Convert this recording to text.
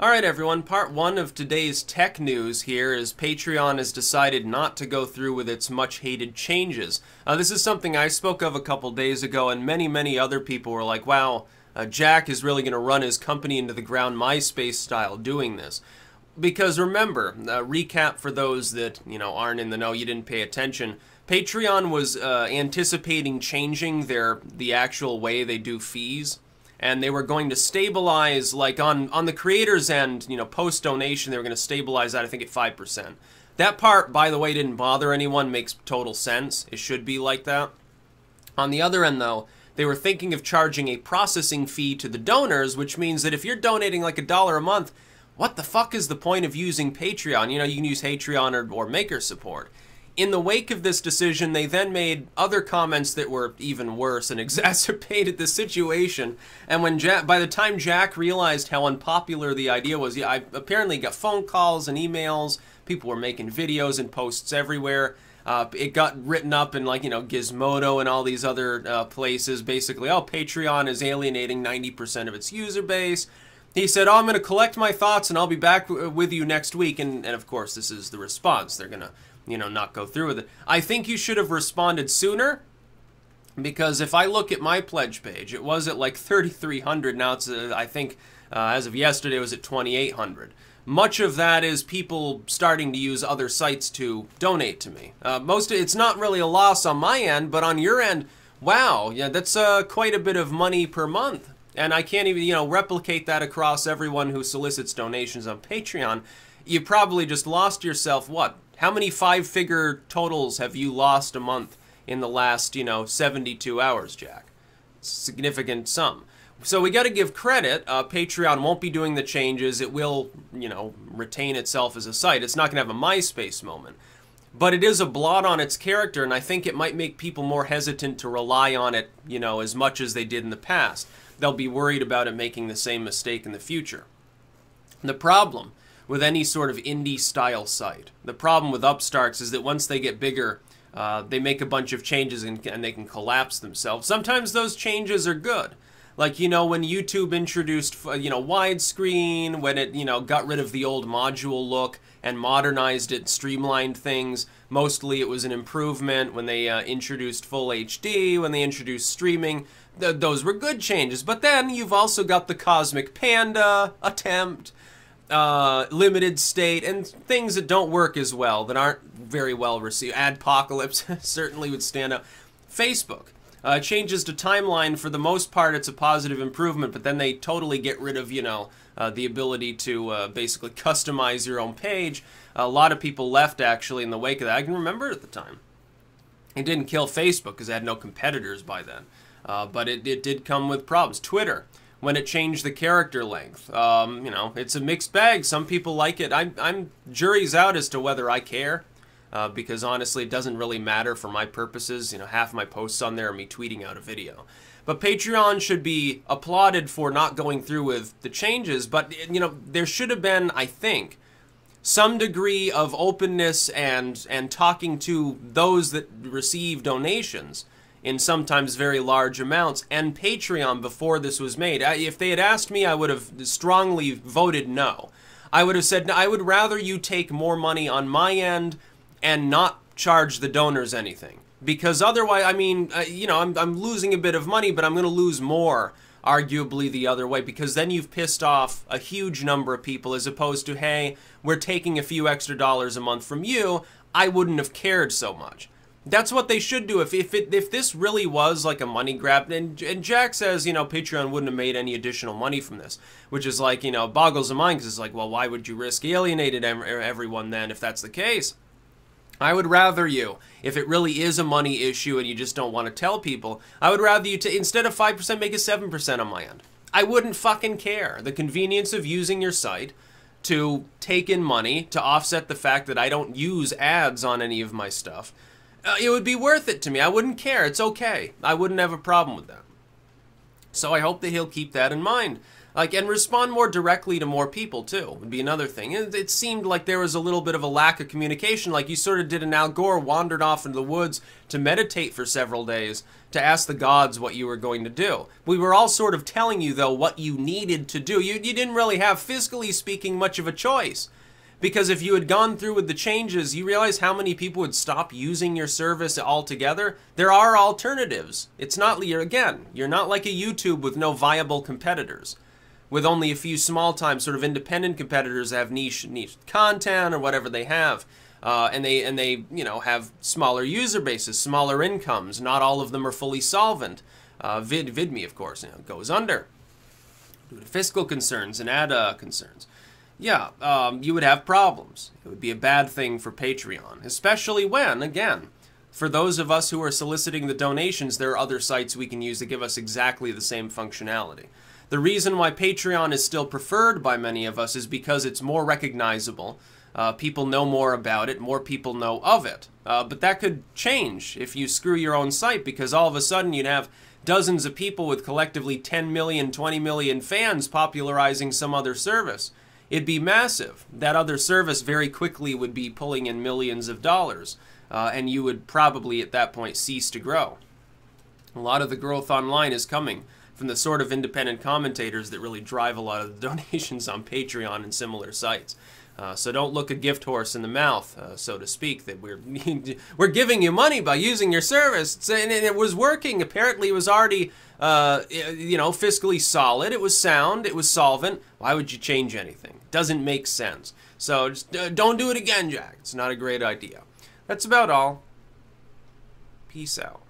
Alright everyone, part one of today's tech news here is Patreon has decided not to go through with its much hated changes. This is something I spoke of a couple days ago, and many other people were like, wow, Jack is really going to run his company into the ground MySpace style doing this. Because remember, recap for those that aren't in the know, you didn't pay attention, Patreon was anticipating changing the actual way they do fees. And they were going to stabilize, like on the creators' end, post-donation, they were going to stabilize that, I think, at 5%. That part, by the way, didn't bother anyone, makes total sense. It should be like that. On the other end, though, they were thinking of charging a processing fee to the donors, which means that if you're donating like $1 a month, what the fuck is the point of using Patreon? You can use Patreon or Maker support. In the wake of this decision, they then made other comments that were even worse and exacerbated the situation. And when by the time Jack realized how unpopular the idea was, I apparently got phone calls and emails. People were making videos and posts everywhere. It got written up in Gizmodo and all these other places. Basically, oh, Patreon is alienating 90% of its user base. He said, oh, I'm going to collect my thoughts and I'll be back with you next week. And of course, this is the response. They're going to not go through with it. I think you should have responded sooner, because if I look at my pledge page, it was at like 3,300. Now it's, I think, as of yesterday, it was at 2,800. Much of that is people starting to use other sites to donate to me. It's not really a loss on my end, but on your end, wow, yeah, that's quite a bit of money per month. And I can't even, replicate that across everyone who solicits donations on Patreon. You probably just lost yourself, what? How many five-figure totals have you lost a month in the last, 72 hours, Jack? Significant sum. So we got to give credit. Patreon won't be doing the changes. It will, retain itself as a site. It's not going to have a MySpace moment. But it is a blot on its character, and I think it might make people more hesitant to rely on it, as much as they did in the past. They'll be worried about it making the same mistake in the future. The problem with any sort of indie-style site, the problem with Upstarts is that once they get bigger, they make a bunch of changes and they can collapse themselves. Sometimes those changes are good. Like, when YouTube introduced, widescreen, when it, got rid of the old module look and modernized it, streamlined things. Mostly it was an improvement. When they introduced full HD, when they introduced streaming, those were good changes. But then you've also got the Cosmic Panda attempt, limited state, and things that don't work as well, that aren't very well received. Adpocalypse certainly would stand out. Facebook changes to timeline. For the most part, it's a positive improvement, but then they totally get rid of, the ability to basically customize your own page. A lot of people left, actually, in the wake of that. I can remember it at the time. It didn't kill Facebook because it had no competitors by then, but it did come with problems. Twitter, when it changed the character length, it's a mixed bag. Some people like it. I'm jury's out as to whether I care, because honestly, it doesn't really matter for my purposes. Half my posts on there are me tweeting out a video. But Patreon should be applauded for not going through with the changes. But there should have been, I think, some degree of openness and talking to those that receive donations in sometimes very large amounts, and Patreon before this was made. If they had asked me, I would have strongly voted no. I would have said, no, I would rather you take more money on my end and not charge the donors anything. Because otherwise, I mean, I'm losing a bit of money, but I'm going to lose more, arguably, the other way, because then you've pissed off a huge number of people, as opposed to, hey, we're taking a few extra dollars a month from you. I wouldn't have cared so much. That's what they should do. If this really was like a money grab, and Jack says, Patreon wouldn't have made any additional money from this, which is like, boggles the mind, because it's like, well, why would you risk alienating everyone then if that's the case? I would rather you, if it really is a money issue and you just don't want to tell people, I would rather you, instead of 5%, make it 7% on my end. I wouldn't fucking care. The convenience of using your site to take in money to offset the fact that I don't use ads on any of my stuff, it would be worth it to me. I wouldn't care. It's okay. I wouldn't have a problem with that. So I hope that he'll keep that in mind. Like, and respond more directly to more people, too, would be another thing. It seemed like there was a little bit of a lack of communication, like you sort of did an Al Gore, wandered off into the woods to meditate for several days, to ask the gods what you were going to do. We were all sort of telling you, though, what you needed to do. You didn't really have, fiscally speaking, much of a choice. Because if you had gone through with the changes, you realize how many people would stop using your service altogether? There are alternatives. It's not, again, you're not like a YouTube with no viable competitors, with only a few small-time sort of independent competitors that have niche content or whatever they have, and they you know, have smaller user bases, smaller incomes. Not all of them are fully solvent. VidMe, of course, you know, goes under due to fiscal concerns and ad concerns. Yeah, you would have problems. It would be a bad thing for Patreon, especially when, again, for those of us who are soliciting the donations, there are other sites we can use that give us exactly the same functionality. The reason why Patreon is still preferred by many of us is because it's more recognizable. People know more about it, more people know of it. But that could change if you screw your own site, because all of a sudden you'd have dozens of people with collectively 10 million, 20 million fans popularizing some other service. It'd be massive. That other service very quickly would be pulling in millions of dollars, and you would probably at that point cease to grow. A lot of the growth online is coming from the sort of independent commentators that really drive a lot of the donations on Patreon and similar sites. So don't look a gift horse in the mouth, so to speak, that we're giving you money by using your service. And it was working. Apparently it was already you know, fiscally solid. It was sound. It was solvent. Why would you change anything? Doesn't make sense. So just don't do it again, Jack. It's not a great idea. That's about all. Peace out.